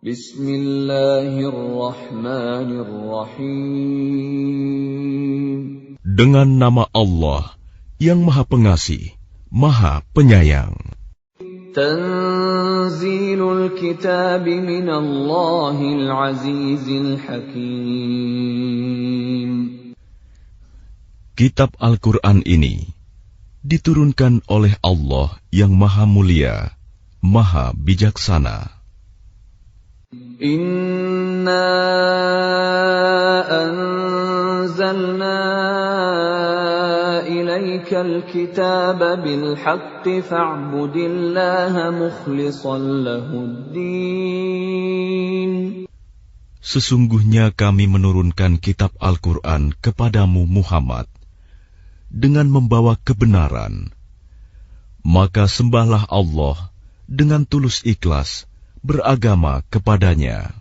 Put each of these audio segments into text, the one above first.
Bismillahirrahmanirrahim. Dengan nama Allah yang Maha Pengasih, Maha Penyayang. Tanzilul kitab minallahil azizil hakim. Kitab Al-Quran ini diturunkan oleh Allah yang Maha Mulia, Maha Bijaksana. Inna anzalna ilaikal kitaba bil haqqi fa'budillaha mukhlishan lahuddin. Sesungguhnya kami menurunkan kitab Al-Quran kepadamu Muhammad dengan membawa kebenaran. Maka sembahlah Allah dengan tulus ikhlas beragama kepadanya.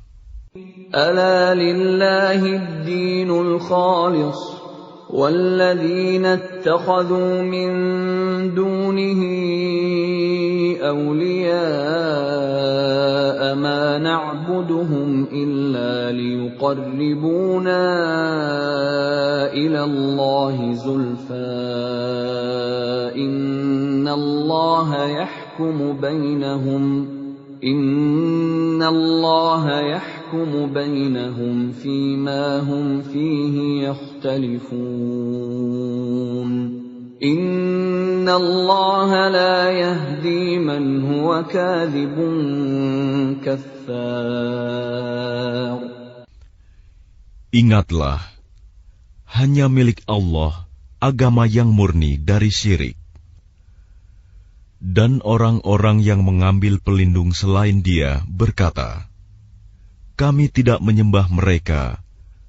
Ala lillahid dinul khalis walladzina ittakhadhu min dunihi awliya'a ma na'buduhum illa liyuqarribuna ila Allahi zulfa innallaha yahkumu bainahum fima hum fihi yakhtalifun. Innallaha la yahdi man huwa kadhibun kaffar. Ingatlah, hanya milik Allah agama yang murni dari syirik. Dan orang-orang yang mengambil pelindung selain Dia berkata, kami tidak menyembah mereka,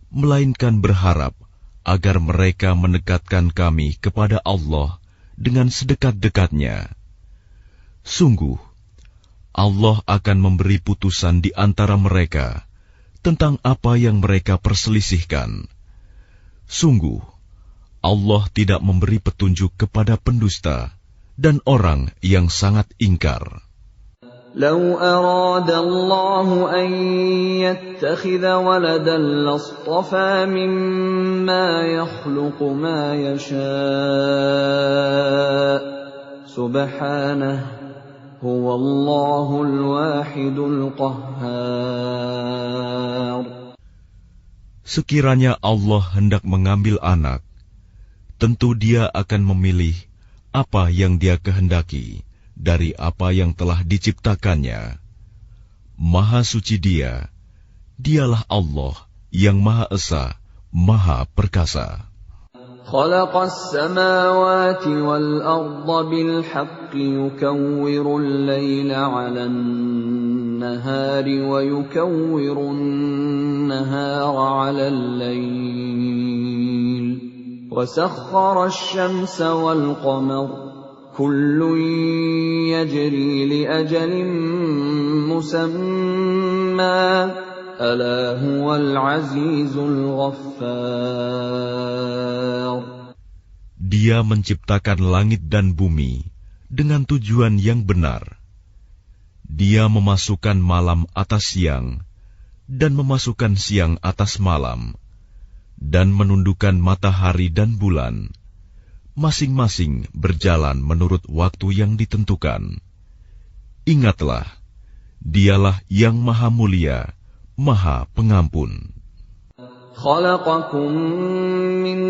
melainkan berharap agar mereka mendekatkan kami kepada Allah dengan sedekat-dekatnya. Sungguh, Allah akan memberi putusan di antara mereka tentang apa yang mereka perselisihkan. Sungguh, Allah tidak memberi petunjuk kepada pendusta dan orang yang sangat ingkar. Lau arada Allah an yattakhidha waladan lastafa mimma yakhluqu ma yasha' subhanahu huwallahul wahidul qahhar. Sekiranya Allah hendak mengambil anak, tentu Dia akan memilih apa yang Dia kehendaki dari apa yang telah diciptakannya. Maha suci Dia, Dialah Allah yang Maha Esa, Maha Perkasa. Khalaqas samawati wal arda bil haqqi yukawwiru al-laila 'alan nahari wa yukawwiru an-nahara 'alal layl. وسخر الشمس والقمر كل يجري لأجل مسمى ألا هو العزيز الغفار. Dia menciptakan langit dan bumi dengan tujuan yang benar. Dia memasukkan malam atas siang dan memasukkan siang atas malam, dan menundukkan matahari dan bulan, masing-masing berjalan menurut waktu yang ditentukan. Ingatlah, Dialah yang Maha Mulia, Maha Pengampun. Khalaqakum min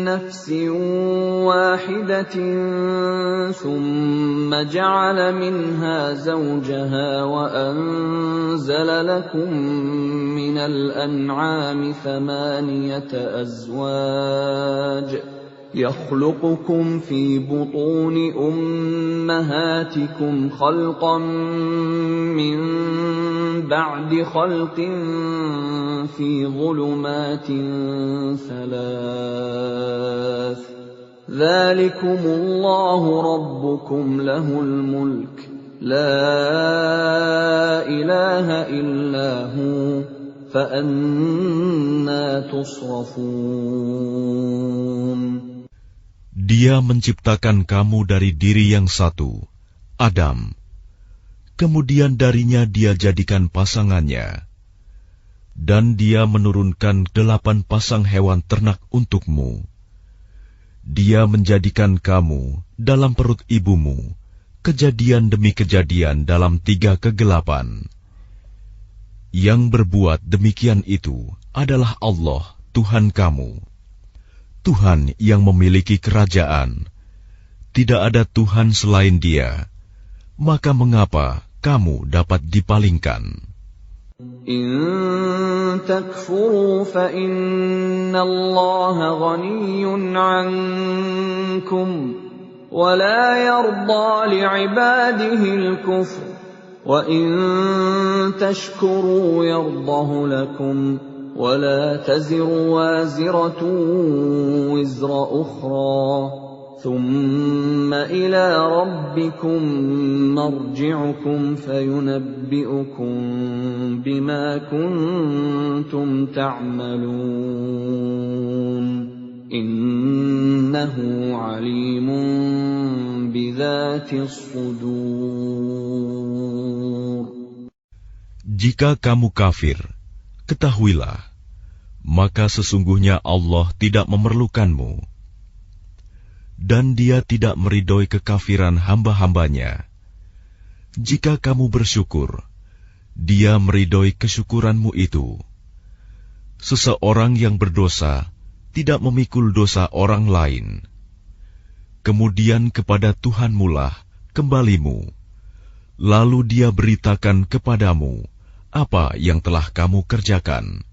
nafsin wahidatin thumma ja'ala minha zawjaha wa anzala lakum minal an'ami thamaniyata azwaj يخلقكم في بطون أمهاتكم خلقا من بعد خلق في ظلمات ثلاث ذلكم الله ربكم له الملك لا إله إلا هو فأنى تصرفون. Dia menciptakan kamu dari diri yang satu, Adam. kemudian darinya dia jadikan pasangannya, dan dia menurunkan 8 pasang hewan ternak untukmu. Dia menjadikan kamu dalam perut ibumu kejadian demi kejadian dalam 3 kegelapan. Yang berbuat demikian itu adalah Allah, Tuhan kamu, Tuhan yang memiliki kerajaan. Tidak ada Tuhan selain Dia. Maka mengapa kamu dapat dipalingkan? إن تكفروا فإن الله غني عنكم ولا يرضى لعباده الكفر وإن تشكروا يرضه لكم ولا تزر وازرة وزر أخرى ثم إلى ربكم مرجعكم فينبئكم بما كنتم تعملون إنه عليم بذات الصدور. Jika kamu kafir, ketahuilah, maka sesungguhnya Allah tidak memerlukanmu, dan Dia tidak meridhoi kekafiran hamba-hambanya. Jika kamu bersyukur, Dia meridhoi kesyukuranmu itu. Seseorang yang berdosa tidak memikul dosa orang lain. Kemudian kepada Tuhanmulah kembalimu, lalu Dia beritakan kepadamu apa yang telah kamu kerjakan.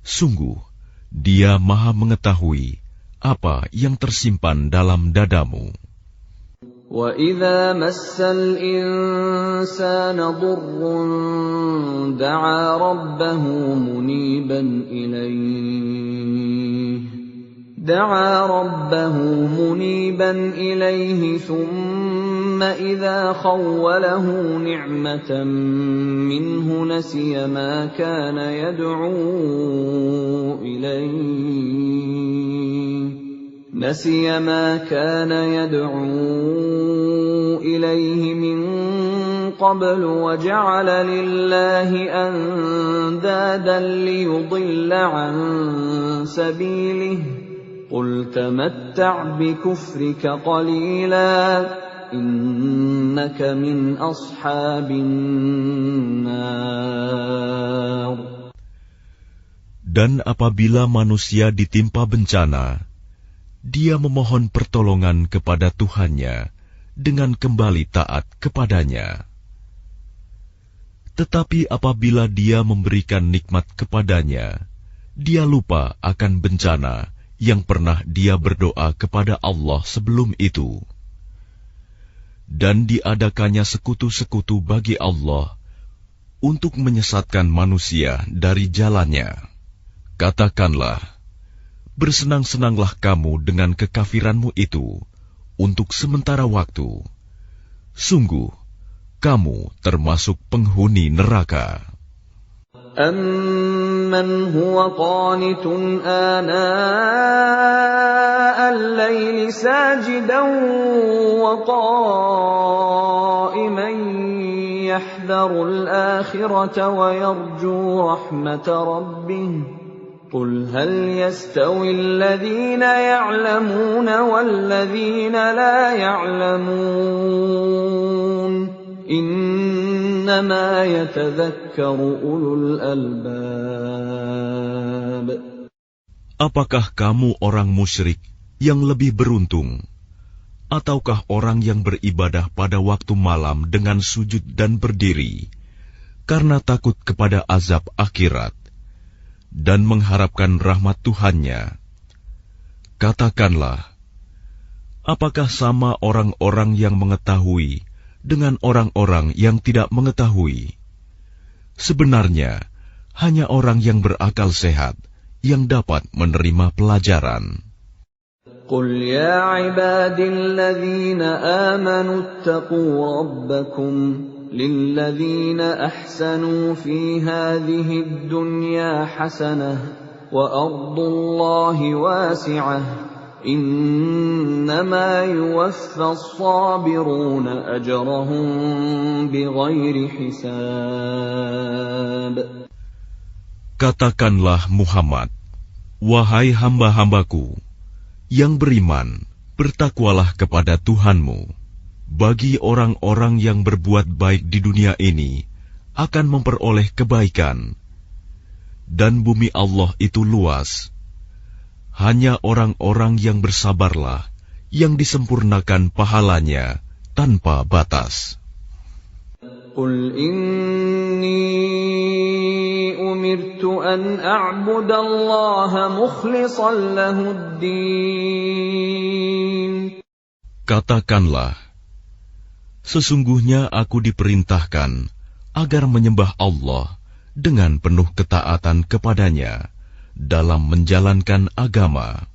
Sungguh, Dia Maha mengetahui apa yang tersimpan dalam dadamu. وَإِذَا مَسَّ الْإِنسَانَ ضُرٌّ دَعَا رَبَّهُ مُنِيبًا إِلَيْهِ ثُمَّ إِذَا خَوَّلَهُ نِعْمَةً مِّنْهُ نَسِيَ مَا كَانَ يدعو إليه من قبل وجعل لله أندادا ليضل عن سبيله قل تمتع بكفرك قليلا إنك من أصحاب النار. Dan apabila manusia ditimpa bencana, dia memohon pertolongan kepada Tuhannya dengan kembali taat kepadanya. Tetapi apabila dia memberikan nikmat kepadanya, dia lupa akan bencana yang pernah dia berdoa kepada Allah sebelum itu. Dan diadakannya sekutu-sekutu bagi Allah untuk menyesatkan manusia dari jalannya. Katakanlah, bersenang-senanglah kamu dengan kekafiranmu itu untuk sementara waktu. Sungguh, kamu termasuk penghuni neraka. أَمَّنْ هُوَ قَانِتٌ آنَاءَ اللَّيْلِ سَاجِدًا وَقَائِمًا يَحْذَرُ الْآخِرَةَ وَيَرْجُو رَحْمَةَ رَبِّهِ قُلْ هَلْ يَسْتَوِي الَّذِينَ يَعْلَمُونَ وَالَّذِينَ لَا يَعْلَمُونَ إِنَّمَا يَتَذَكَّرُ أُولُو الْأَلْبَابِ. Apakah kamu orang musyrik yang lebih beruntung, ataukah orang yang beribadah pada waktu malam dengan sujud dan berdiri karena takut kepada azab akhirat dan mengharapkan rahmat Tuhannya? Katakanlah, apakah sama orang-orang yang mengetahui dengan orang-orang yang tidak mengetahui? Sebenarnya, hanya orang yang berakal sehat yang dapat menerima pelajaran. قُلْ يَا عِبَادِي الَّذِينَ آمَنُوا اتَّقُوا رَبَّكُمْ لِلَّذِينَ أَحْسَنُوا فِي هَٰذِهِ الدُّنْيَا حَسَنَةٌ وَأَرْضُ اللَّهِ وَاسِعَةٌ Innama yuwaffas sabiruna ajrahum bighairi hisab. Katakanlah Muhammad, wahai hamba-hambaku yang beriman, bertakwalah kepada Tuhanmu. Bagi orang-orang yang berbuat baik di dunia ini akan memperoleh kebaikan. Dan bumi Allah itu luas. Hanya orang-orang yang bersabarlah yang disempurnakan pahalanya tanpa batas. Qul inni umirtu an a'budallaha mukhlishan lahud-din. Katakanlah, sesungguhnya aku diperintahkan agar menyembah Allah dengan penuh ketaatan kepadanya dalam menjalankan agama.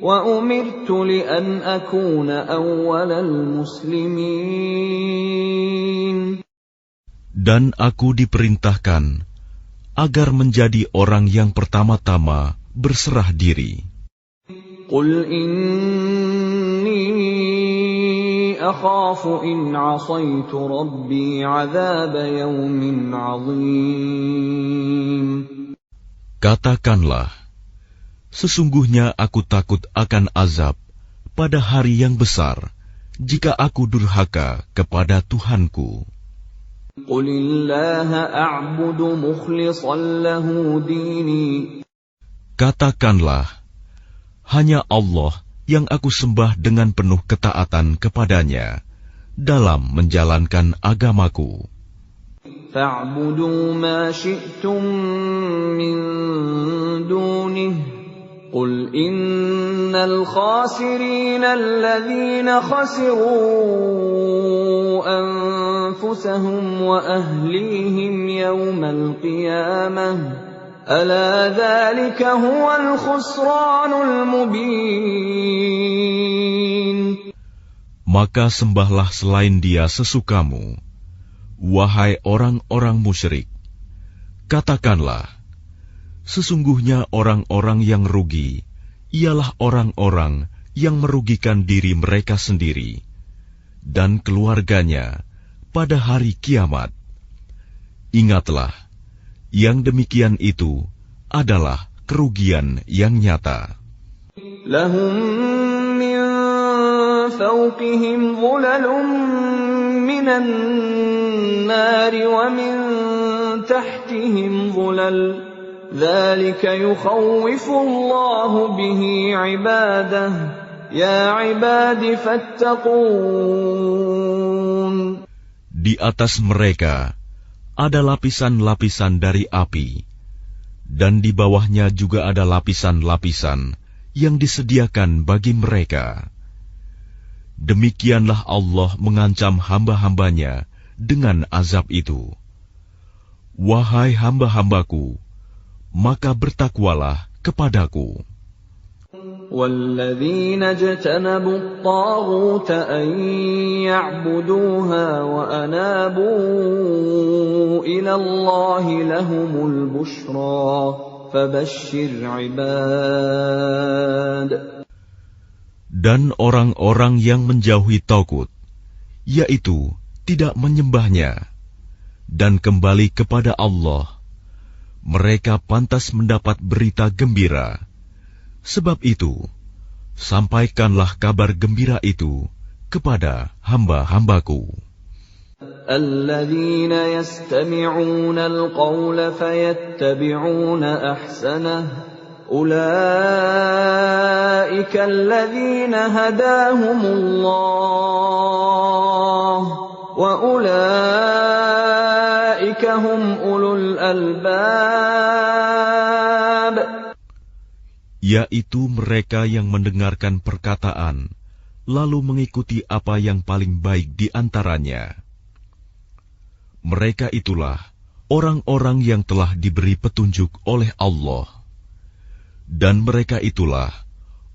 Wa umirtu li an akuna awwalal muslimin. Dan aku diperintahkan agar menjadi orang yang pertama-tama berserah diri. Qul inni akhafu in 'asaitu rabbi 'adzab yawmin 'adzim. Katakanlah, sesungguhnya aku takut akan azab pada hari yang besar jika aku durhaka kepada Tuhanku. Qulillaha a'budu mukhlishan lahu dini. Katakanlah, hanya Allah yang aku sembah dengan penuh ketaatan kepadanya dalam menjalankan agamaku. Fa'budu ma syi'tum min dunihi. Qul innal khasirina alladhina khasiru anfusahum wa ahlihim yawmal qiyamah. Ala dzalika huwal khusranul mubin. Maka sembahlah selain Dia sesukamu, wahai orang-orang musyrik. Katakanlah, sesungguhnya orang-orang yang rugi ialah orang-orang yang merugikan diri mereka sendiri dan keluarganya pada hari kiamat. Ingatlah, yang demikian itu adalah kerugian yang nyata. Lahum min fawqihim dhulalun minan nari wa min tahtihim dhulal. Dzalika yukhawwifu Allahu bihi 'ibadahu. Ya 'ibadi fattaqun. Di atas mereka ada lapisan-lapisan dari api, dan di bawahnya juga ada lapisan-lapisan yang disediakan bagi mereka. Demikianlah Allah mengancam hamba-hambanya dengan azab itu. Wahai hamba-hambaku, maka bertakwalah kepadaku. وَالَّذِينَ اجْتَنَبُوا الطَّاغُوتَ أَن يَعْبُدُوهَا وَأَنَابُوا إِلَى اللَّهِ لَهُمُ الْبُشْرَى فَبَشِّرْ عِبَادِ. Dan orang-orang yang menjauhi tagut, yaitu tidak menyembahnya, dan kembali kepada Allah, mereka pantas mendapat berita gembira. Sebab itu, sampaikanlah kabar gembira itu kepada hamba-hambaku. Alladzina yastami'una al-qawla fayattabi'una ahsanah. Ulaika alladzina hadahumullah wa ulaika hum ulul albab. Yaitu mereka yang mendengarkan perkataan, lalu mengikuti apa yang paling baik di antaranya. Mereka itulah orang-orang yang telah diberi petunjuk oleh Allah. Dan mereka itulah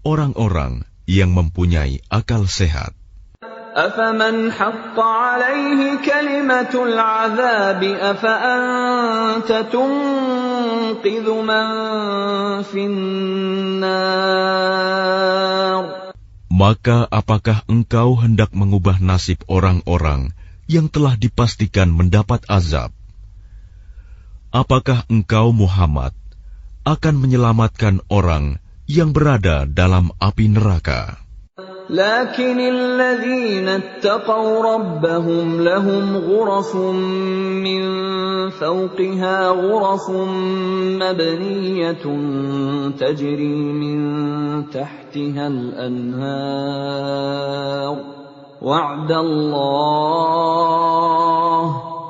orang-orang yang mempunyai akal sehat. أَفَمَنْ حَقَّ عَلَيْهِ كَلِمَةُ الْعَذَابِ أَفَأَنْتَ ينقذ من في النار. Maka apakah engkau hendak mengubah nasib orang-orang yang telah dipastikan mendapat azab? Apakah engkau Muhammad akan menyelamatkan orang yang berada dalam api neraka? لكن الذين اتقوا ربهم لهم غرف من فوقها غرف مبنية تجري من تحتها الأنهار وعد الله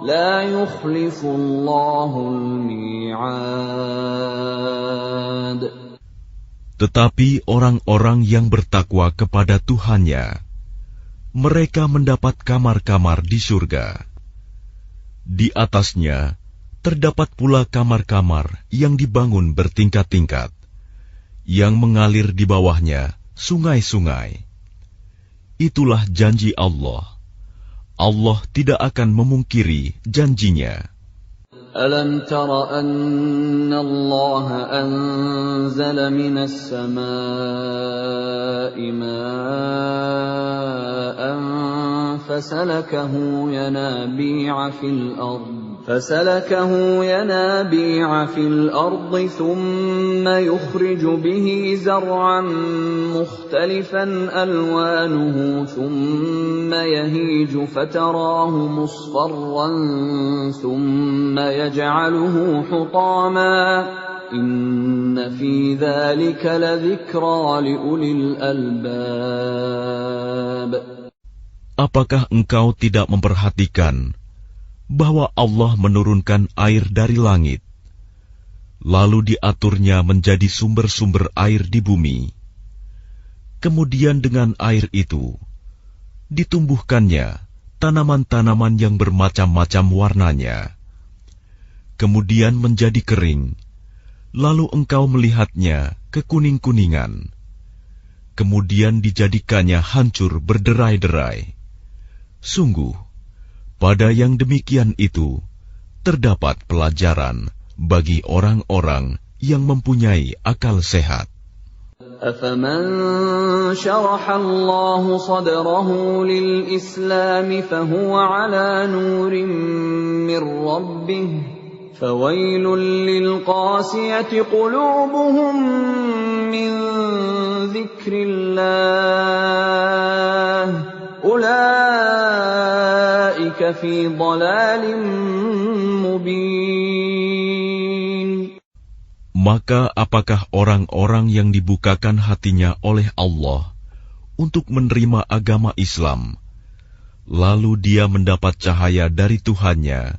لا يخلف الله الميعاد. Tetapi orang-orang yang bertakwa kepada Tuhannya, mereka mendapat kamar-kamar di surga. Di atasnya terdapat pula kamar-kamar yang dibangun bertingkat-tingkat, yang mengalir di bawahnya sungai-sungai. Itulah janji Allah. Allah tidak akan memungkiri janjinya. أَلَمْ تَرَ أَنَّ اللَّهَ أَنزَلَ مِنَ السَّمَاءِ مَاءً فَسَلَكَهُ يَنَابِيعَ فِي الْأَرْضِ ثُمَّ يُخْرِجُ بِهِ زَرْعًا مُخْتَلِفًا أَلْوَانُهُ ثُمَّ يَهِيجُ فَتَرَاهُ مُصْفَرًّا ثُمَّ يَجْعَلُهُ حُطَامًا إِنَّ فِي ذَلِكَ لَذِكْرَى لِأُولِي الْأَلْبَابِ. Apakah engkau tidak memperhatikan bahwa Allah menurunkan air dari langit, lalu diaturnya menjadi sumber-sumber air di bumi. Kemudian dengan air itu ditumbuhkannya tanaman-tanaman yang bermacam-macam warnanya. Kemudian menjadi kering, lalu engkau melihatnya kekuning-kuningan. Kemudian dijadikannya hancur berderai-derai. Sungguh, pada yang demikian itu terdapat pelajaran bagi orang-orang yang mempunyai akal sehat. أَفَمَنْ شَرَحَ اللَّهُ صَدْرَهُ لِلْإِسْلَامِ فَهُوَ عَلَى نُورٍ مِّن رَّبِّهِ فَوَيْلٌ لِّلْقَاسِيَةِ قُلُوبُهُم مِّن ذِكْرِ اللَّهِ أُولَٰئِكَ فِي ضَلَالٍ مُّبِينٍ. Maka apakah orang-orang yang dibukakan hatinya oleh Allah untuk menerima agama Islam, lalu dia mendapat cahaya dari Tuhannya,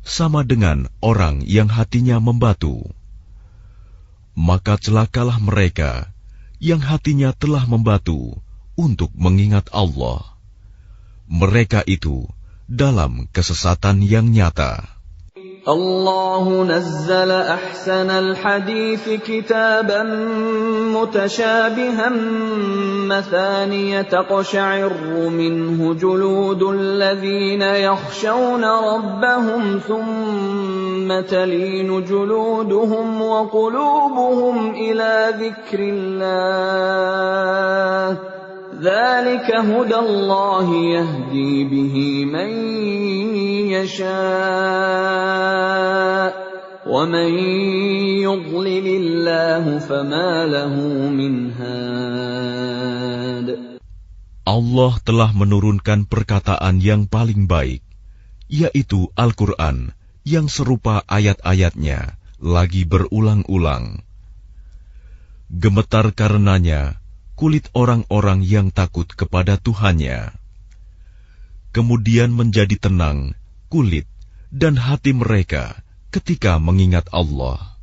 sama dengan orang yang hatinya membatu? Maka celakalah mereka yang hatinya telah membatu untuk mengingat Allah. Mereka itu dalam kesesatan yang nyata. الله نزل أحسن الحديث كتابا متشابها مثانية تقشعر منه جلود الذين يخشون ربهم ثم تلين جلودهم وقلوبهم إلى ذكر الله ذلك هدى الله يهدي به من يشاء ومن يضلل الله فما له من هاد. Allah telah menurunkan perkataan yang paling baik, yaitu Al-Quran yang serupa ayat-ayatnya lagi berulang-ulang. Gemetar karenanya kulit orang-orang yang takut kepada Tuhannya. Kemudian menjadi tenang kulit dan hati mereka ketika mengingat Allah.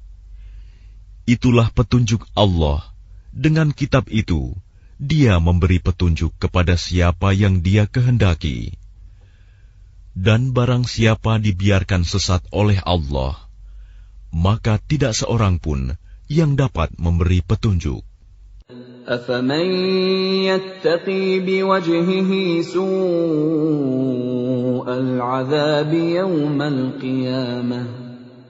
Itulah petunjuk Allah. Dengan kitab itu, Dia memberi petunjuk kepada siapa yang Dia kehendaki. Dan barang siapa dibiarkan sesat oleh Allah, maka tidak seorang pun yang dapat memberi petunjuk. أَفَمَنْ يَتَّقِي بِوَجْهِهِ سُوءَ الْعَذَابِ يَوْمَ الْقِيَامَةِ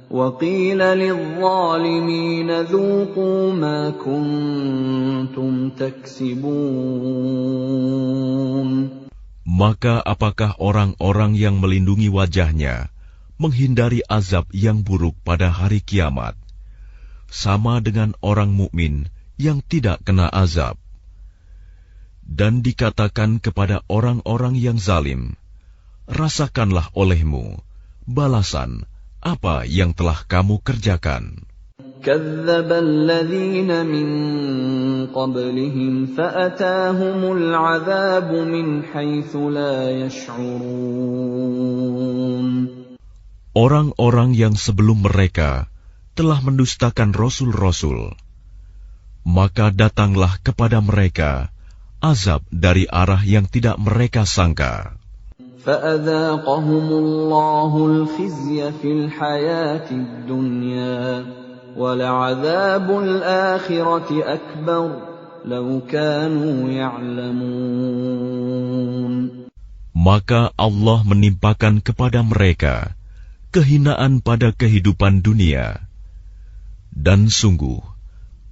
وَقِيلَ لِلظَّالِمِينَ ذُوقُوا مَا كُنتُمْ تَكْسِبُونَ. Maka apakah orang-orang yang melindungi wajahnya menghindari azab yang buruk pada hari kiamat, sama dengan orang mukmin yang tidak kena azab? Dan dikatakan kepada orang-orang yang zalim, rasakanlah olehmu balasan apa yang telah kamu kerjakan. كَذَّبَ الَّذِينَ مِن قَبْلِهِمْ فَأَتَاهُمُ الْعَذَابُ مِنْ حَيْثُ لَا يَشْعُرُونَ. Orang-orang yang sebelum mereka telah mendustakan rasul-rasul, maka datanglah kepada mereka azab dari arah yang tidak mereka sangka. فَأَذَاقَهُمُ اللَّهُ الْخِزْيَ فِي الْحَيَاةِ الدُّنْيَا وَلَعَذَابُ الْآخِرَةِ أَكْبَرُ لَوْ كَانُوا يَعْلَمُونَ. Maka Allah menimpakan kepada mereka kehinaan pada kehidupan dunia, dan sungguh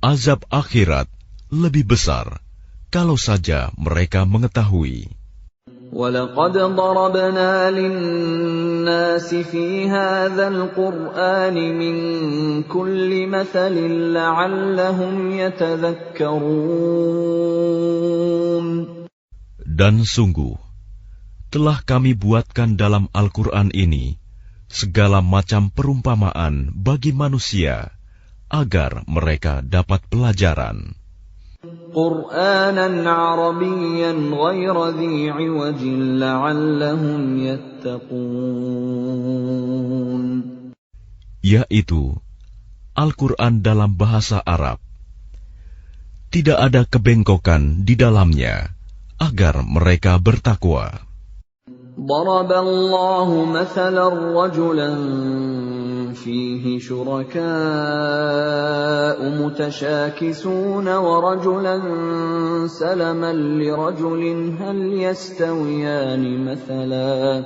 azab akhirat lebih besar kalau saja mereka mengetahui. وَلَقَدْ ضَرَبْنَا لِلنَّاسِ فِي هَذَا الْقُرْآنِ مِنْ كُلِّ مَثَلٍ لَعَلَّهُمْ يَتَذَكَّرُونَ. Dan sungguh, telah kami buatkan dalam Al-Quran ini segala macam perumpamaan bagi manusia, agar mereka dapat pelajaran. قُرْآنًا عَرَبِيًّا غَيْرَ ذِي عِوَجٍ لَعَلَّهُمْ يَتَّقُونَ. Yaitu Al-Quran dalam bahasa Arab. Tidak ada kebengkokan di dalamnya, agar mereka bertakwa. ضَرَبَ اللَّهُ مَثَلًا رَجُلًا فِيهِ شُرَكَاءُ مُتَشَاكِسُونَ وَرَجُلًا سَلَمًا لِرَجُلٍ هَلْ يَسْتَوِيَانِ مَثَلًا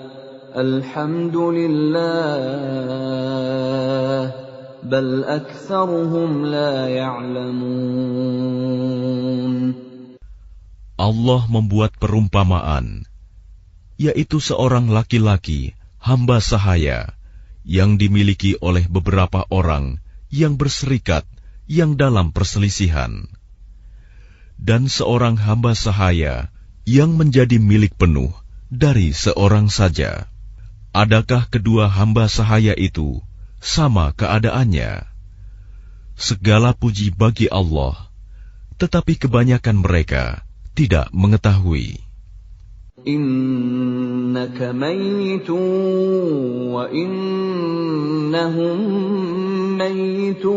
الْحَمْدُ لِلَّهِ بَلْ أَكْثَرُهُمْ لَا يَعْلَمُونَ. Allah membuat perumpamaan, yaitu seorang laki-laki hamba sahaya yang dimiliki oleh beberapa orang yang berserikat yang dalam perselisihan, dan seorang hamba sahaya yang menjadi milik penuh dari seorang saja. Adakah kedua hamba sahaya itu sama keadaannya? Segala puji bagi Allah, tetapi kebanyakan mereka tidak mengetahui. إِنَّكَ مَيِّتٌ وَإِنَّهُم مَّيِّتُونَ.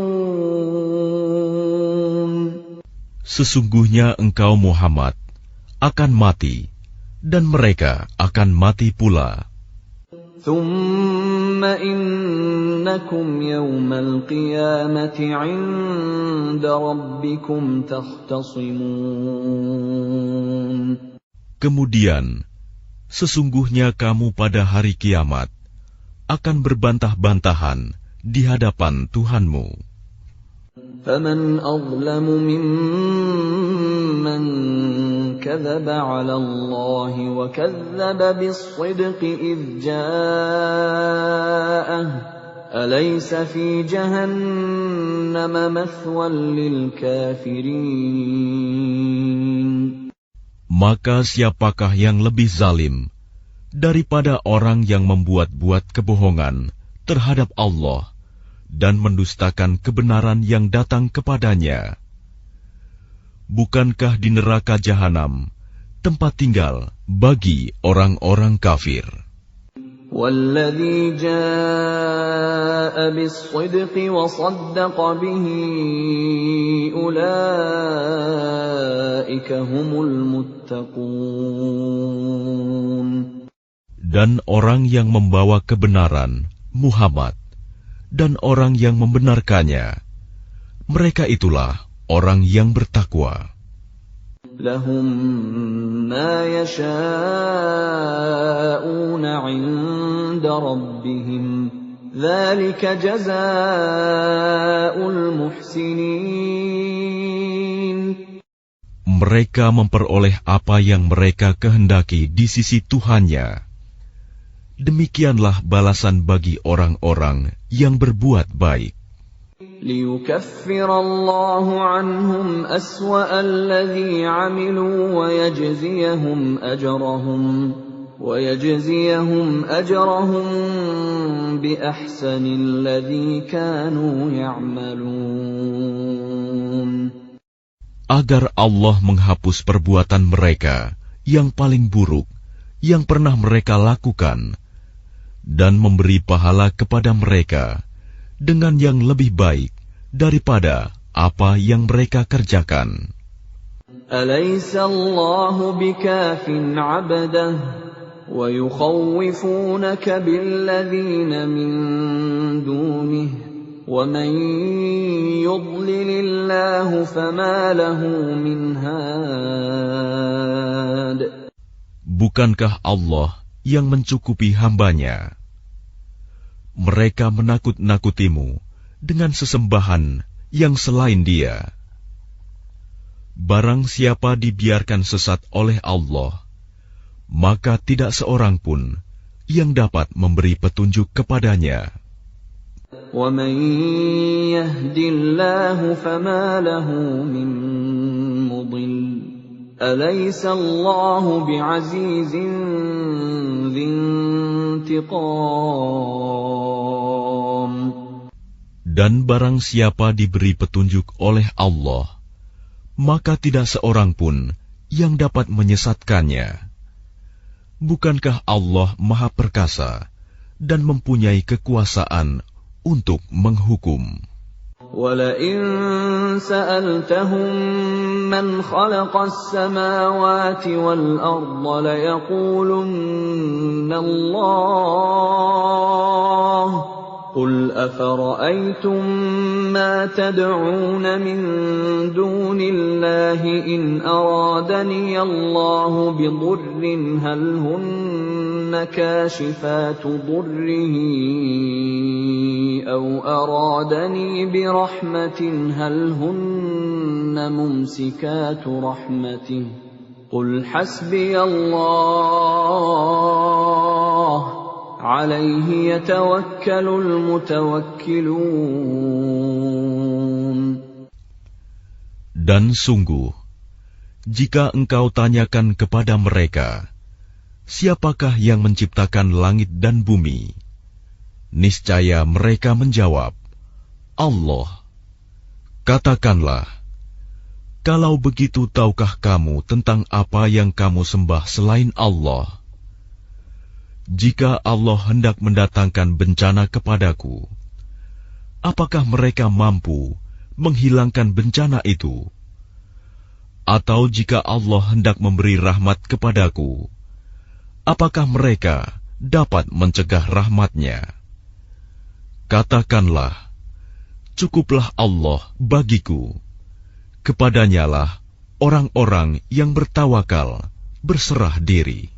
Sesungguhnya engkau Muhammad akan mati, dan mereka akan mati pula. ثُمَّ إِنَّكُمْ يَوْمَ الْقِيَامَةِ عِندَ رَبِّكُمْ تَخْتَصِمُونَ. Kemudian, sesungguhnya kamu pada hari kiamat akan berbantah-bantahan di hadapan Tuhanmu. فَمَنْ أَظْلَمُ مِمَّنْ كَذَبَ عَلَى اللَّهِ وَكَذَّبَ بِالصِّدْقِ إِذْ جَاءَهُ أَلَيْسَ فِي جَهَنَّمَ مَثْوًى لِلْكَافِرِينَ. Maka siapakah yang lebih zalim daripada orang yang membuat-buat kebohongan terhadap Allah dan mendustakan kebenaran yang datang kepadanya? Bukankah di neraka jahanam tempat tinggal bagi orang-orang kafir? وَالَّذِي جَاءَ بِالصِّدْقِ وَصَدَّقَ بِهِ أُولَئِكَ هُمُ الْمُتَّقُونَ. Dan orang yang membawa kebenaran, Muhammad, dan orang yang membenarkannya, mereka itulah orang yang bertakwa. لَهُم مَّا يَشَاءُونَ عِندَ رَبِّهِمْ ذلك جزاء المحسنين. Mereka memperoleh apa yang mereka kehendaki di sisi Tuhannya. Demikianlah balasan bagi orang-orang yang berbuat baik. ليكفر الله عنهم أسوأ الذي عملوا ويجزيهم أجرهم بأحسن الذي كانوا يعملون. Agar Allah menghapus perbuatan mereka yang paling buruk yang pernah mereka lakukan dan memberi pahala kepada mereka dengan yang lebih baik daripada apa yang mereka kerjakan. Alaysa Allahu bikafin 'abdah wa yukhawwifunaka billadhina min dunihi wa man yudlilillahu fama lahu min had. Bukankah Allah yang mencukupi hambanya? Mereka menakut-nakutimu dengan sesembahan yang selain Dia. Barang siapa dibiarkan sesat oleh Allah, maka tidak seorang pun yang dapat memberi petunjuk kepadanya. وَمَن يَهْدِ اللَّهُ فَمَا لَهُ مِن مُّضِلٍّ أَلَيْسَ اللَّهُ بِعَزِيزٍ ذِي انتِقَامٍ. Dan barang siapa diberi petunjuk oleh Allah, maka tidak seorang pun yang dapat menyesatkannya. Bukankah Allah Maha Perkasa dan mempunyai kekuasaan untuk menghukum? وَلَئِن سَأَلْتَهُم مَّنْ خَلَقَ السَّمَاوَاتِ وَالْأَرْضَ لَيَقُولُنَّ اللَّهُ قُلْ أَفَرَأَيْتُم مَّا تَدْعُونَ مِن دُونِ اللَّهِ إِنْ أَرَادَنِيَ اللَّهُ بِضُرٍّ هَلْ هُنَّ كَاشِفَاتُ ضُرِّهِ أَوْ أَرَادَنِي بِرَحْمَةٍ هَلْ هُنَّ مُمْسِكَاتُ رَحْمَتِهِ قُلْ حَسْبِيَ اللَّهُ عليه يتوكل المتوكلون. Dan sungguh, jika engkau tanyakan kepada mereka, siapakah yang menciptakan langit dan bumi? Niscaya mereka menjawab, Allah. Katakanlah, kalau begitu tahukah kamu tentang apa yang kamu sembah selain Allah? Jika Allah hendak mendatangkan bencana kepadaku, apakah mereka mampu menghilangkan bencana itu? Atau jika Allah hendak memberi rahmat kepadaku, apakah mereka dapat mencegah rahmat-Nya? Katakanlah, cukuplah Allah bagiku. Kepadanyalah orang-orang yang bertawakal berserah diri.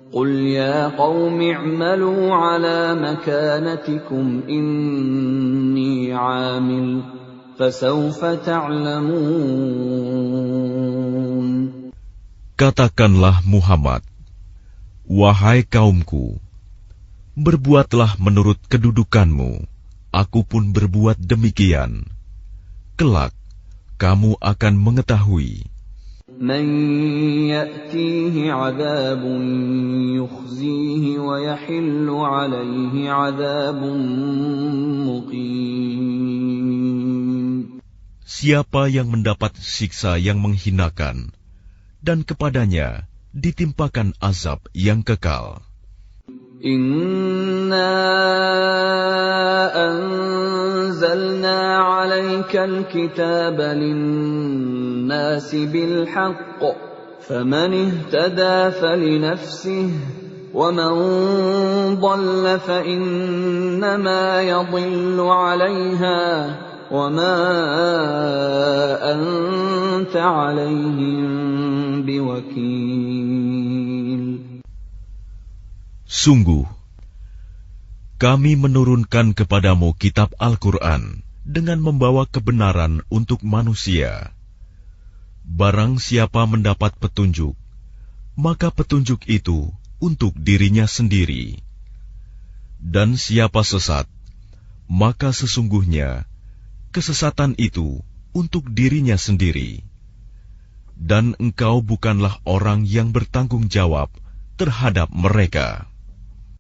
قُلْ يَا قَوْمِ اعْمَلُوا عَلَى مَكَانَتِكُمْ إِنِّي عَامِلٌ فَسَوْفَ تَعْلَمُونَ. Katakanlah Muhammad, wahai kaumku, berbuatlah menurut kedudukanmu, aku pun berbuat demikian. Kelak, kamu akan mengetahui. مَن يَأْتِيهِ عَذَابٌ يُخْزِيهِ وَيَحِلُّ عَلَيْهِ عَذَابٌ مُقِيمٌ. Siapa yang mendapat siksa yang menghinakan, dan kepadanya ditimpakan azab yang kekal. Inna anzalna 'alaikal kitaba lin-nasi bil haqq faman ihtada falinafsihi wa man dhalla fa innama yadhillu 'alayha wa ma anta 'alayhim biwakil. Sungguh, Kami menurunkan kepadamu kitab Al-Quran dengan membawa kebenaran untuk manusia. Barang siapa mendapat petunjuk, maka petunjuk itu untuk dirinya sendiri. Dan siapa sesat, maka sesungguhnya kesesatan itu untuk dirinya sendiri. Dan engkau bukanlah orang yang bertanggung jawab terhadap mereka.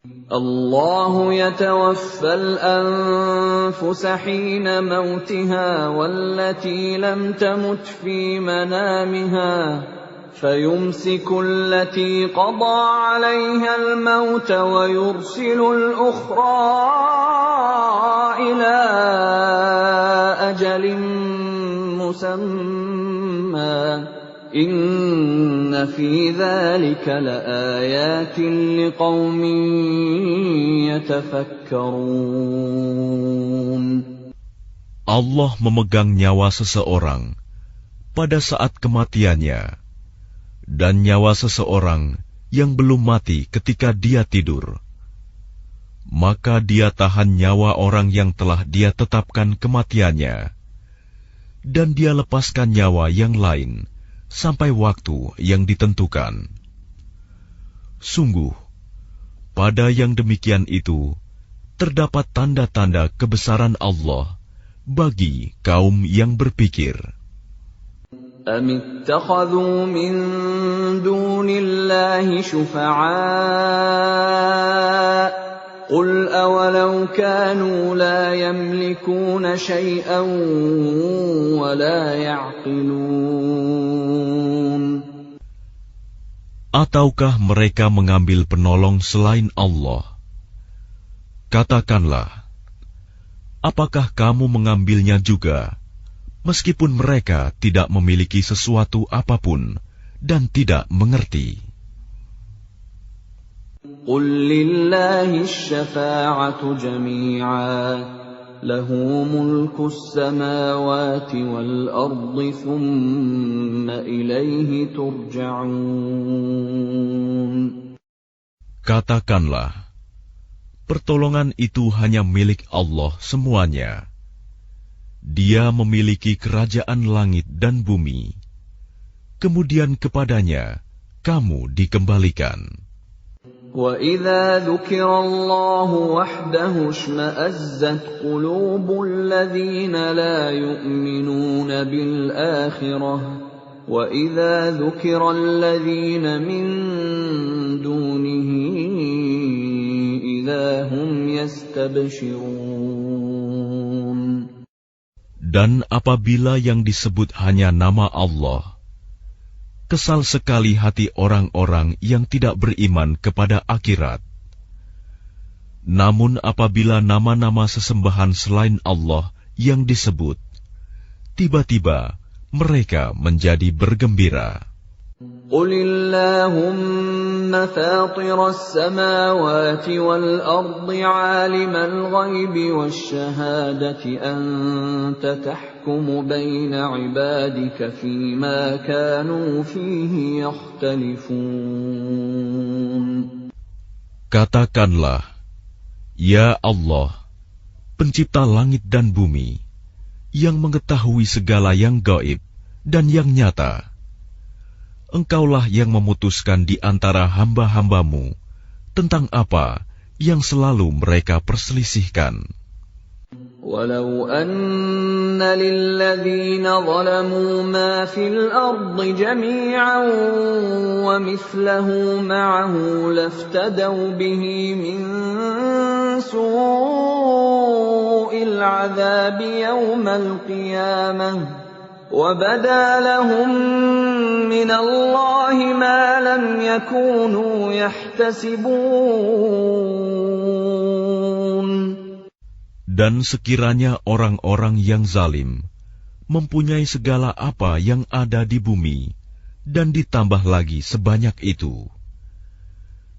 الله يتوفى الأنفس حين موتها والتي لم تمت في منامها فيمسك التي قضى عليها الموت ويرسل الأخرى إلى أجل مسمى إن في ذلك لآيات لقوم يتفكرون. Allah memegang nyawa seseorang pada saat kematiannya, dan nyawa seseorang yang belum mati ketika dia tidur. Maka dia tahan nyawa orang yang telah dia tetapkan kematiannya, dan dia lepaskan nyawa yang lain sampai waktu yang ditentukan. Sungguh, pada yang demikian itu terdapat tanda-tanda kebesaran Allah bagi kaum yang berpikir. أَمِ اتَّخَذُوا مِن دُونِ اللَّهِ شُفَعَاءَ قُلْ أَوَلَوْ كَانُوا لَا يَمْلِكُونَ شَيْئًا وَلَا يَعْقِلُونَ. Ataukah mereka mengambil penolong selain Allah? Katakanlah, apakah kamu mengambilnya juga, meskipun mereka tidak memiliki sesuatu apapun dan tidak mengerti? قُلْ لِلَّهِ الشَّفَاعَةُ جَمِيعًا لَهُ مُلْكُ السَّمَاوَاتِ وَالْأَرْضِ ثُمَّ إِلَيْهِ تُرْجَعُونَ. Katakanlah, pertolongan itu hanya milik Allah semuanya. Dia memiliki kerajaan langit dan bumi. Kemudian kepadanya kamu dikembalikan. وَإِذَا ذُكِرَ اللَّهُ وَحْدَهُ اشْمَأَزَّتْ قُلُوبُ الَّذِينَ لَا يُؤْمِنُونَ بِالْآخِرَةِ وَإِذَا ذُكِرَ الَّذِينَ مِن دُونِهِ إِذَا هُمْ يَسْتَبْشِرُونَ. Dan apabila yang disebut hanya nama Allah, kesal sekali hati orang-orang yang tidak beriman kepada akhirat. Namun apabila nama-nama sesembahan selain Allah yang disebut, tiba-tiba mereka menjadi bergembira. قُلِ اللَّهُمَّ فَاطِرَ السَّمَاوَاتِ وَالْأَرْضِ عَالِمَ الْغَيْبِ وَالشَّهَادَةِ أَنْتَ تَحْكُمُ بَيْنَ عِبَادِكَ فِيمَا كَانُوا فِيهِ يَخْتَلِفُونَ. Katakanlah, Ya Allah, pencipta langit dan bumi, yang mengetahui segala yang gaib dan yang nyata, Engkaulah yang memutuskan di antara hamba-hambamu tentang apa yang selalu mereka perselisihkan. وَلَوْ أَنَّ لِلَّذِينَ ظَلَمُوا مَا فِي الْأَرْضِ جَمِيعًا وَمِثْلَهُ مَعَهُ لَافْتَدَوْا بِهِ مِنْ سُوءِ الْعَذَابِ يَوْمَ الْقِيَامَةِ وَبَدَا لَهُم مِّنَ اللَّهِ مَا لَمْ يَكُونُوا يَحْتَسِبُونَ. Dan sekiranya orang-orang yang zalim mempunyai segala apa yang ada di bumi dan ditambah lagi sebanyak itu,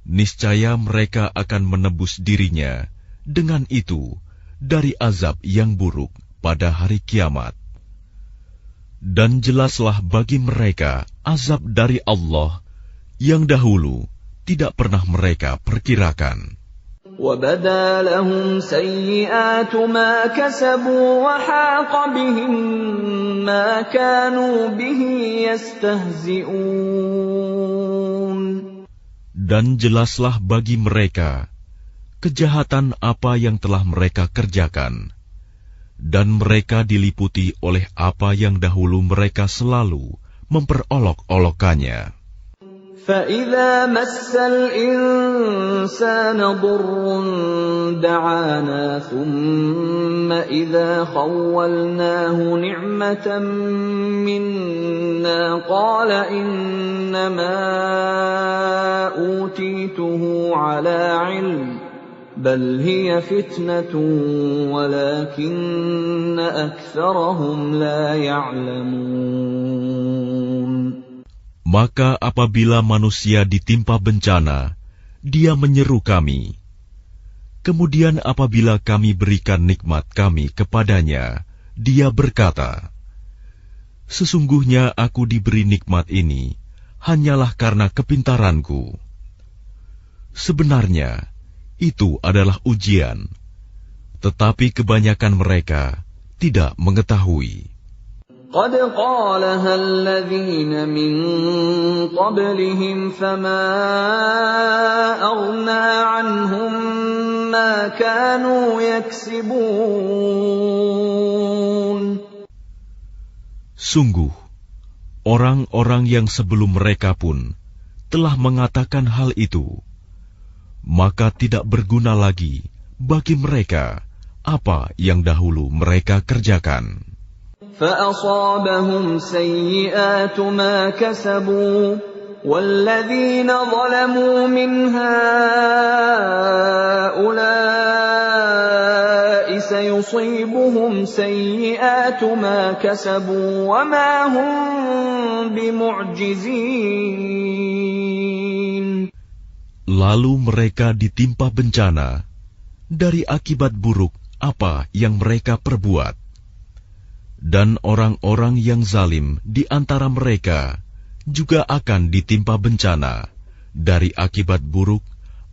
niscaya mereka akan menebus dirinya dengan itu dari azab yang buruk pada hari kiamat. Dan jelaslah bagi mereka azab dari Allah yang dahulu tidak pernah mereka perkirakan. وَبَدَا لَهُمْ سَيِّئَاتُ مَا كَسَبُوا وَحَاقَ بِهِم مَّا كَانُوا بِهِ يَسْتَهْزِئُونَ. Dan jelaslah bagi mereka kejahatan apa yang telah mereka kerjakan, dan mereka diliputi oleh apa yang dahulu mereka selalu memperolok-olokkannya. فَإِذَا مَسَّ الْإِنسَانَ ضُرٌّ دَعَانَا ثُمَّ إِذَا خَوَّلْنَاهُ نِعْمَةً مِنَّا قَالَ إِنَّمَا أُوتِيتُهُ عَلَى عِلْمٍ بَلْ هِيَ فِتْنَةٌ وَلَكِنَّ أَكْثَرَهُمْ لَا يَعْلَمُونَ. Maka apabila manusia ditimpa bencana, dia menyeru kami. Kemudian apabila kami berikan nikmat kami kepadanya, dia berkata, "Sesungguhnya aku diberi nikmat ini hanyalah karena kepintaranku." Sebenarnya, itu adalah ujian, tetapi kebanyakan mereka tidak mengetahui. قَدْ قَالَهَا الَّذِينَ مِن قَبْلِهِمْ فَمَا أَغْنَىٰ عَنْهُم مَّا كَانُوا يَكْسِبُونَ. Sungguh, orang-orang yang sebelum mereka pun telah mengatakan hal itu, maka tidak berguna lagi bagi mereka apa yang dahulu mereka kerjakan. فَأَصَابَهُمْ سَيِّئَاتُ مَا كَسَبُوا وَالَّذِينَ ظَلَمُوا مِنْ هَٰؤُلَاءِ سَيُصِيبُهُمْ سَيِّئَاتُ مَا كَسَبُوا وَمَا هُمْ بِمُعْجِزِينَ. Lalu mereka ditimpa bencana dari akibat buruk apa yang mereka perbuat. Dan orang-orang yang zalim di antara mereka juga akan ditimpa bencana dari akibat buruk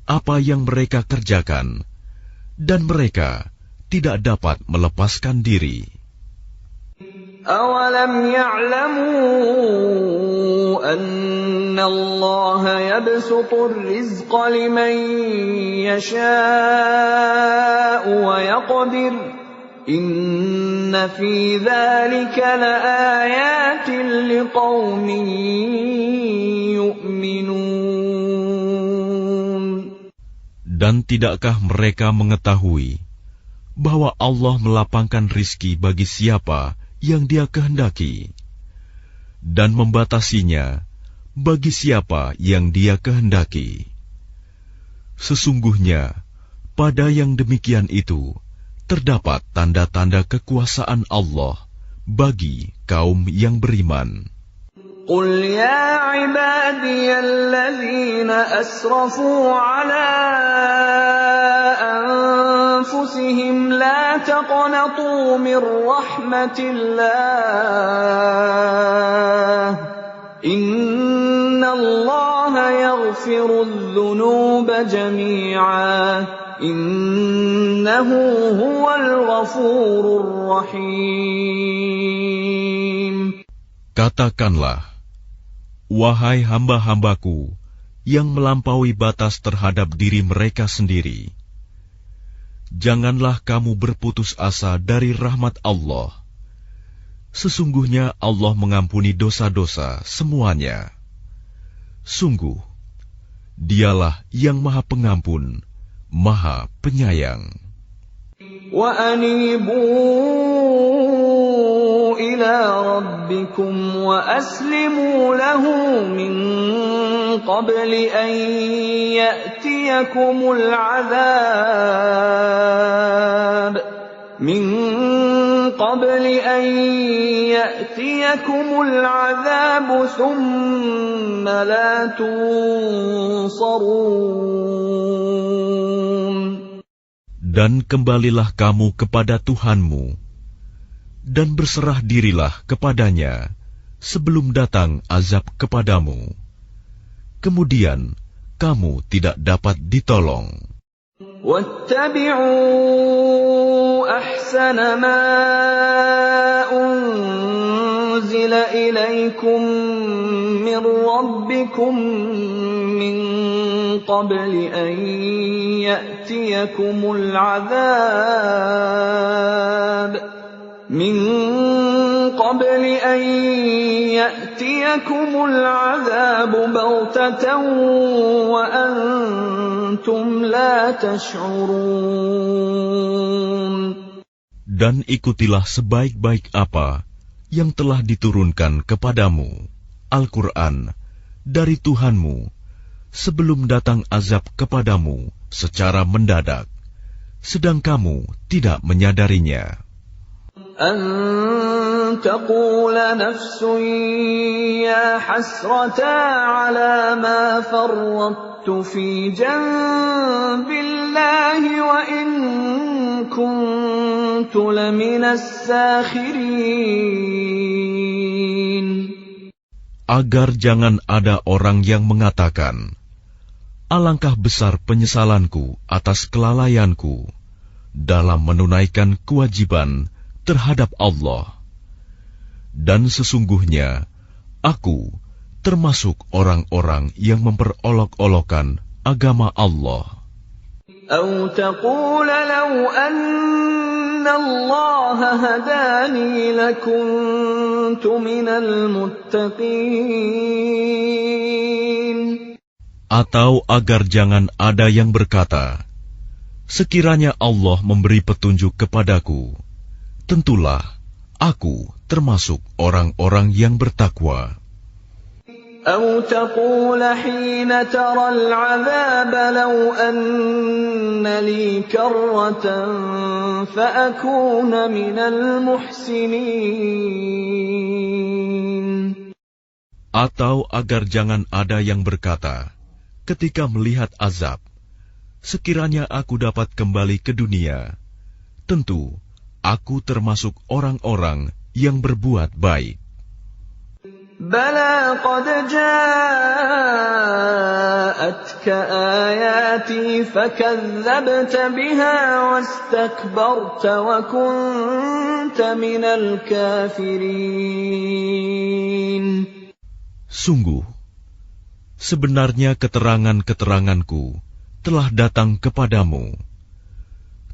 apa yang mereka kerjakan, dan mereka tidak dapat melepaskan diri. أَوَلَمْ يَعْلَمُوا أَنَّ اللَّهَ يَبْسُطُ الرِّزْقَ لِمَن يَشَاءُ وَيَقْدِرُ إِنَّ فِي ذَلِكَ لَآيَاتٍ لِقَوْمٍ يُؤْمِنُونَ. Dan tidakkah mereka mengetahui bahwa Allah melapangkan rizki bagi siapa yang Dia kehendaki, dan membatasinya bagi siapa yang Dia kehendaki? Sesungguhnya pada yang demikian itu terdapat tanda-tanda kekuasaan Allah bagi kaum yang beriman. قُلْ يَا عِبَادِيَ الَّذِينَ أَسْرَفُوا عَلَىٰ أَنفُسِهِمْ لَا تَقْنَطُوا مِن رَّحْمَةِ اللَّهِ إِنَّ اللَّهَ يَغْفِرُ الذُّنُوبَ جَمِيعًا إِنَّهُ هُوَ الْغَفُورُ الرَّحِيمُ. Katakanlah, wahai hamba-hambaku yang melampaui batas terhadap diri mereka sendiri, janganlah kamu berputus asa dari rahmat Allah. Sesungguhnya Allah mengampuni dosa-dosa semuanya. Sungguh, Dialah yang Maha Pengampun, Maha Penyayang. وَأَنِيبُوا إِلَىٰ رَبِّكُمْ وَأَسْلِمُوا لَهُ مِن قَبْلِ أَن يَأْتِيَكُمُ الْعَذَابُ ثُمَّ لَا تُنصَرُونَ. Dan kembalilah kamu kepada Tuhanmu, dan berserah dirilah kepadanya sebelum datang azab kepadamu. Kemudian kamu tidak dapat ditolong. واتبعوا أحسن ما أنزل إليكم من ربكم من قبل أن يأتيكم العذاب بغتة وأنتم لا تشعرون. Dan ikutilah sebaik-baik apa yang telah diturunkan kepadamu, Al-Quran, dari Tuhanmu, sebelum datang azab kepadamu secara mendadak, sedang kamu tidak menyadarinya. أن تقول نفس يا حسرتا على ما فرطت في جنب الله وإن كنت لمن الساخرين. Agar jangan ada orang yang mengatakan, alangkah besar penyesalanku atas kelalaianku dalam menunaikan kewajiban terhadap Allah. Dan sesungguhnya, aku termasuk orang-orang yang memperolok-olokkan agama Allah. أو تقول لو أن الله هداني لكنت من المتقين. Atau agar jangan ada yang berkata, sekiranya Allah memberi petunjuk kepadaku, tentulah aku termasuk orang-orang yang bertakwa. أو تقول حين ترى العذاب لو أن لي كرة فأكون من المحسنين. Atau agar jangan ada yang berkata, ketika melihat azab, sekiranya aku dapat kembali ke dunia, tentu aku termasuk orang-orang yang berbuat baik. بلى قد جاءتك آياتي فكذبت بها واستكبرت وكنت من الكافرين. Sungguh, sebenarnya keterangan-keteranganku telah datang kepadamu,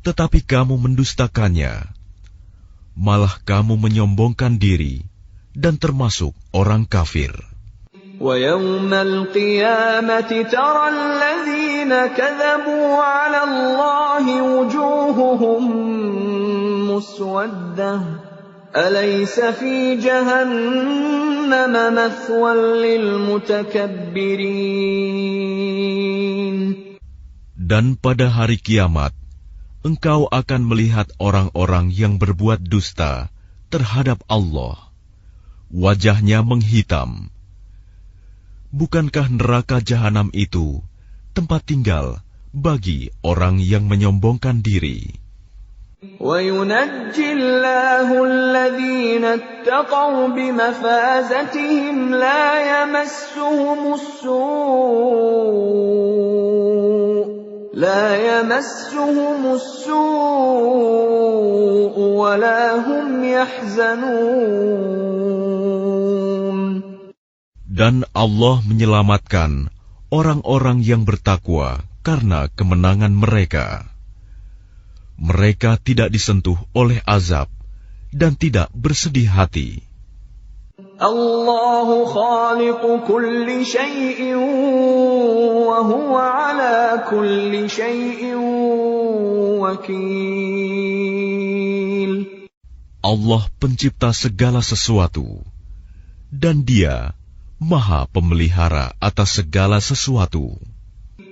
tetapi kamu mendustakannya, malah kamu menyombongkan diri dan termasuk orang kafir. وَيَوْمَ الْقِيَامَةِ تَرَى الَّذِينَ كَذَبُوا عَلَى اللَّهِ وُجُوهُهُمْ مُسْوَدَّةٌ أَلَيْسَ فِي جَهَنَّمَ مَثْوًى لِلْمُتَكَبِّرِينَ. Dan pada hari kiamat, engkau akan melihat orang-orang yang berbuat dusta terhadap Allah. Wajahnya menghitam. Bukankah neraka jahanam itu tempat tinggal bagi orang yang menyombongkan diri? وَيُنَجِّي اللَّهُ الَّذِينَ اتَّقَوْا بِمَفَازَتِهِمْ لَا يَمَسُّهُمُ السُّوءُ وَلَا هُمْ يَحْزَنُونَ. Dan Allah menyelamatkan orang-orang yang bertakwa karena kemenangan mereka. Mereka tidak disentuh oleh azab dan tidak bersedih hati. Allahu khaliqu kulli syai'in wa huwa ala kulli syai'in wakil. Allah pencipta segala sesuatu, dan Dia Maha Pemelihara atas segala sesuatu.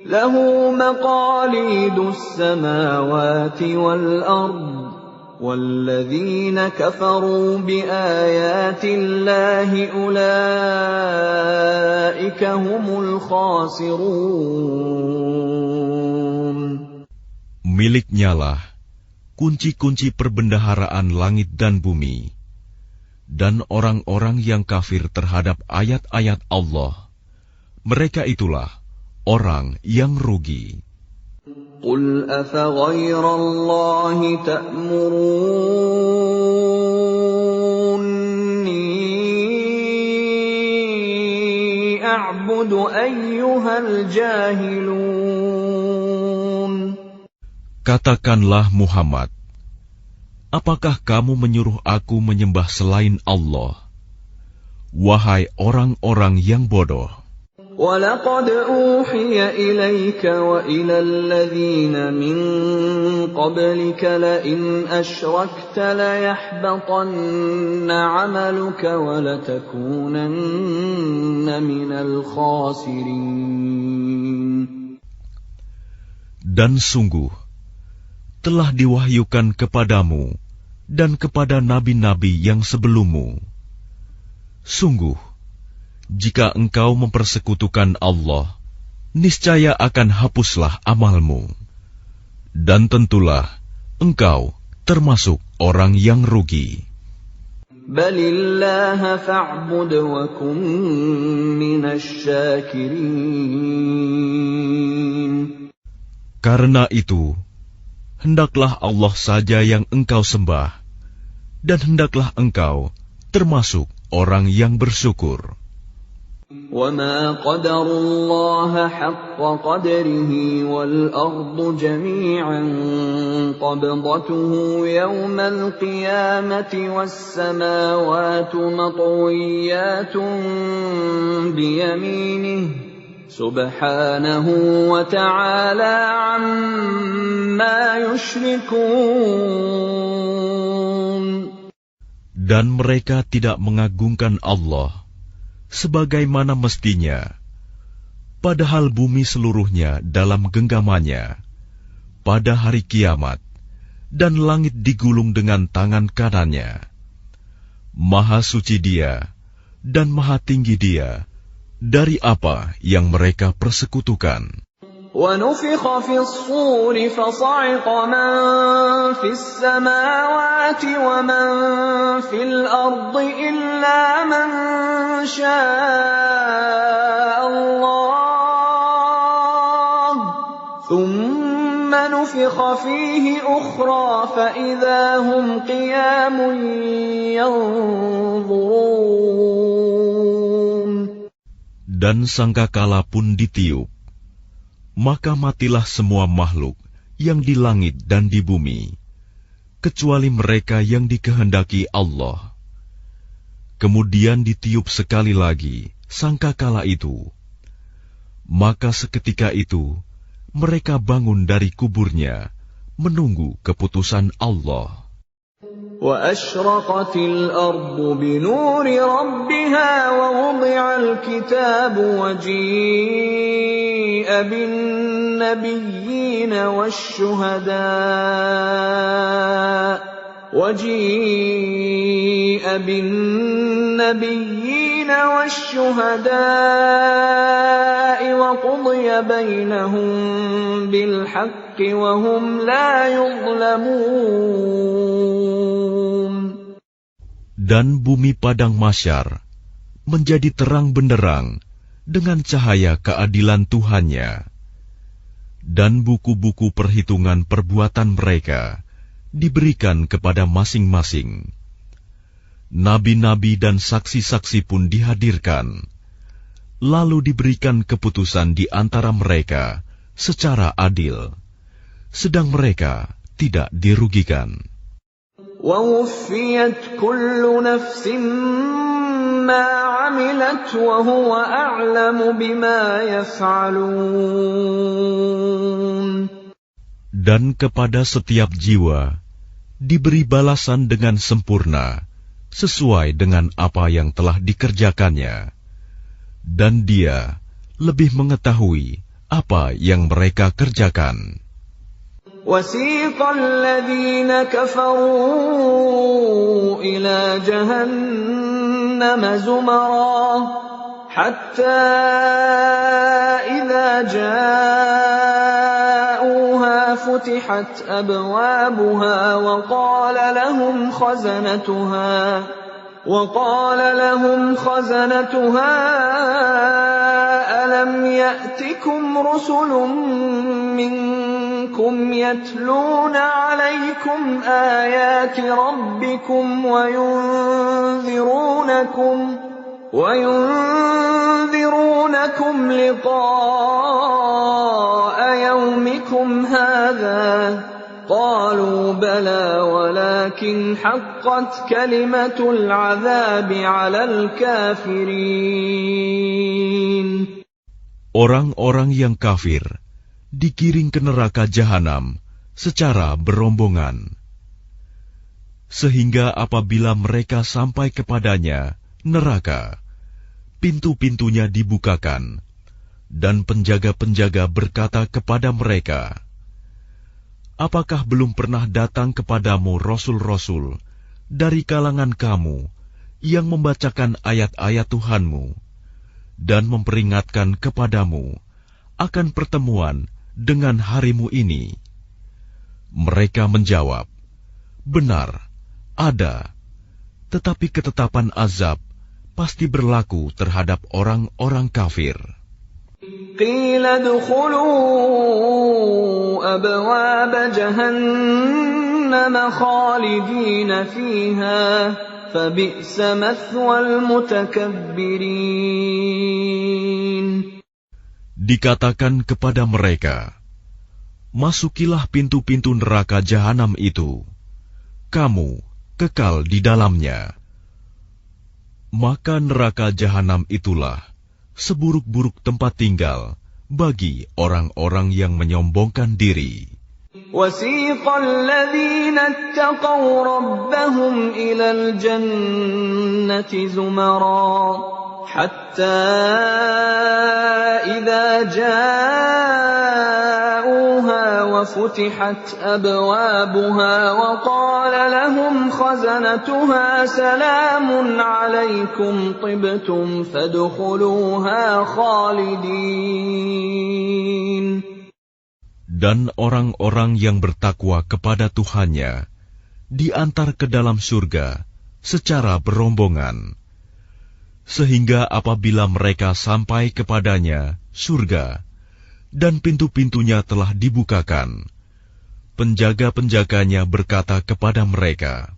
Lahu maqalidus samawati wal ard. وَالَّذِينَ كَفَرُوا بِآيَاتِ اللَّهِ أُولَئِكَ هُمُ الْخَاسِرُونَ. Miliknyalah kunci-kunci perbendaharaan langit dan bumi, dan orang-orang yang kafir terhadap ayat-ayat Allah, mereka itulah orang yang rugi. قل أفغير الله تأمروني أعبد أيها الجاهلون. Katakanlah Muhammad, apakah kamu menyuruh aku menyembah selain Allah? Wahai orang-orang yang bodoh. وَلَقَدْ أُوحِيَ إِلَيْكَ وَإِلَى الَّذِينَ مِن قَبْلِكَ لَئِنْ أَشْرَكْتَ لَيَحْبَطَنَّ عَمَلُكَ وَلَتَكُونَنَّ مِنَ الْخَاسِرِينَ. Dan sungguh, telah diwahyukan kepadamu dan kepada nabi-nabi yang sebelummu. Sungguh, jika engkau mempersekutukan Allah, niscaya akan hapuslah amalmu. Dan tentulah engkau termasuk orang yang rugi. Balillaha fa'bud wa kun minasy syakirin. Karena itu, hendaklah Allah saja yang engkau sembah, dan hendaklah engkau termasuk orang yang bersyukur. وَمَا قَدَرُوا اللَّهَ حَقَّ قَدْرِهِ وَالْأَرْضُ جَمِيعًا قَبْضَتُهُ يَوْمَ الْقِيَامَةِ وَالسَّمَاوَاتُ مَطْوِيَّاتٌ بِيَمِينِهِ سُبْحَانَهُ وَتَعَالَى عَمَّا يُشْرِكُونَ. Dan mereka tidak mengagungkan Allah sebagaimana mestinya, padahal bumi seluruhnya dalam genggamannya pada hari kiamat, dan langit digulung dengan tangan kanannya. Maha suci Dia dan maha tinggi Dia dari apa yang mereka persekutukan. وَنُفِخَ فِي الصُّورِ فَصَعِقَ مَن فِي السَّمَاوَاتِ وَمَن فِي الْأَرْضِ إِلَّا مَن شَاءَ اللَّهُ ثُمَّ نُفِخَ فِيهِ أُخْرَىٰ فَإِذَا هُمْ قِيَامٌ يَنظُرُونَ. Dan sangkakala pun ditiup, maka matilah semua makhluk yang di langit dan di bumi, kecuali mereka yang dikehendaki Allah. Kemudian ditiup sekali lagi sangkakala itu, maka seketika itu mereka bangun dari kuburnya, menunggu keputusan Allah. وَأَشْرَقَتِ الْأَرْضُ بِنُورِ رَبِّهَا وَوُضِعَ الْكِتَابُ وَجِيءَ بِالنَّبِيِّينَ وَالشُّهَدَاءِ وَقُضِيَ بَيْنَهُم بِالْحَقِّ وَهُمْ لَا يُظْلَمُونَ. Dan bumi padang mahsyar menjadi terang benderang dengan cahaya keadilan Tuhannya, dan buku-buku perhitungan perbuatan mereka diberikan kepada masing-masing. Nabi-nabi dan saksi-saksi pun dihadirkan, lalu diberikan keputusan di antara mereka secara adil, sedang mereka tidak dirugikan. وَوُفِّيَتْ كُلُّ نَفْسٍ مَّا عَمِلَتْ وَهُوَ أَعْلَمُ بِمَا يَفْعَلُونَ. Dan kepada setiap jiwa diberi balasan dengan sempurna sesuai dengan apa yang telah dikerjakannya, dan Dia lebih mengetahui apa yang mereka kerjakan. وَسِيقَ الَّذِينَ كَفَرُوا إِلَى جَهَنَّمَ زُمَرًا حَتَّى إِذَا جَاءُوهَا فُتِحَتْ أَبْوَابُهَا وَقَالَ لَهُمْ خَزَنَتُهَا أَلَمْ يَأْتِكُمْ رُسُلٌ مِّنكُمْ منكم يتلون عليكم آيات ربكم وينذرونكم لقاء يومكم هذا قالوا بلى ولكن حقت كلمة العذاب على الكافرين. Orang-orang yang kafir digiring ke neraka jahanam secara berombongan. Sehingga apabila mereka sampai kepadanya, neraka, pintu-pintunya dibukakan, dan penjaga-penjaga berkata kepada mereka, apakah belum pernah datang kepadamu rasul-rasul dari kalangan kamu yang membacakan ayat-ayat Tuhanmu dan memperingatkan kepadamu akan pertemuan dengan harimu ini? Mereka menjawab, benar, ada, tetapi ketetapan azab pasti berlaku terhadap orang-orang kafir. Qila dukhulu abwab jahannam khalidina fiha fabi'sa mathwal mutakabbirin. Dikatakan kepada mereka, masukilah pintu-pintu neraka jahanam itu, kamu kekal di dalamnya. Maka neraka jahanam itulah seburuk-buruk tempat tinggal bagi orang-orang yang menyombongkan diri. وَسِيقَ الَّذِينَ اتَّقَوْا رَبَّهُمْ إِلَى الْجَنَّةِ زُمَرًا حَتَّى إِذَا جَاءُوهَا وَفُتِحَتْ أَبْوَابُهَا وَقَالَ لَهُمْ خَزَنَتُهَا سَلَامٌ عَلَيْكُمْ طِبْتُمْ فَادْخُلُوهَا خَالِدِينَ. Dan orang-orang yang bertakwa kepada Tuhannya diantar ke dalam surga secara berombongan, sehingga apabila mereka sampai kepadanya, surga, dan pintu-pintunya telah dibukakan, penjaga-penjaganya berkata kepada mereka,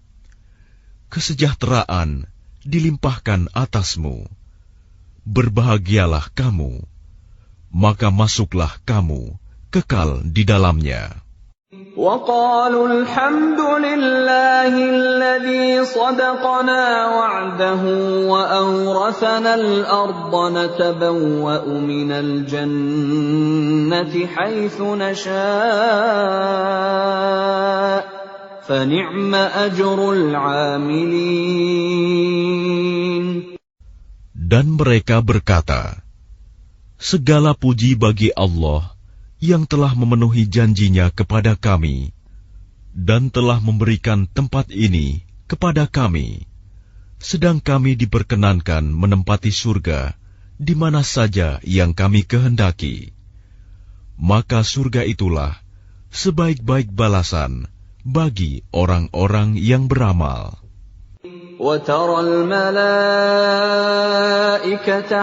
kesejahteraan dilimpahkan atasmu, berbahagialah kamu, maka masuklah kamu kekal di dalamnya. وَقَالُوا الْحَمْدُ لِلَّهِ الَّذِي صَدَقَنَا وَعْدَهُ وَأَوْرَثَنَا الْأَرْضَ نَتَبَوَّأُ مِنَ الْجَنَّةِ حَيْثُ نَشَاءُ فَنِعْمَ أَجْرُ الْعَامِلِينَ. Dan mereka berkata, segala puji bagi Allah yang telah memenuhi janjinya kepada kami dan telah memberikan tempat ini kepada kami, sedang kami diperkenankan menempati surga di mana saja yang kami kehendaki. Maka surga itulah sebaik-baik balasan bagi orang-orang yang beramal. وَتَرَى الْمَلَائِكَةَ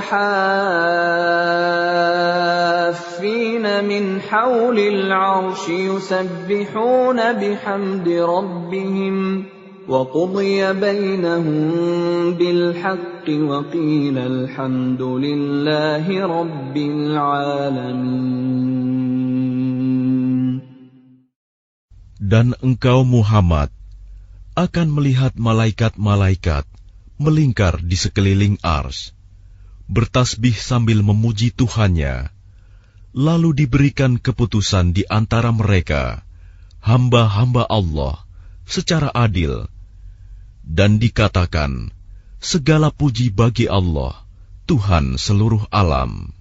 حَافِّينَ مِنْ حَوْلِ الْعَرْشِ يُسَبِّحُونَ بِحَمْدِ رَبِّهِمْ وَقُضِيَ بَيْنَهُم بِالْحَقِّ وَقِيلَ الْحَمْدُ لِلَّهِ رَبِّ الْعَالَمِينَ. Dan engkau Muhammad akan melihat malaikat-malaikat melingkar di sekeliling ars, bertasbih sambil memuji Tuhannya, lalu diberikan keputusan di antara mereka, hamba-hamba Allah, secara adil, dan dikatakan, segala puji bagi Allah, Tuhan seluruh alam.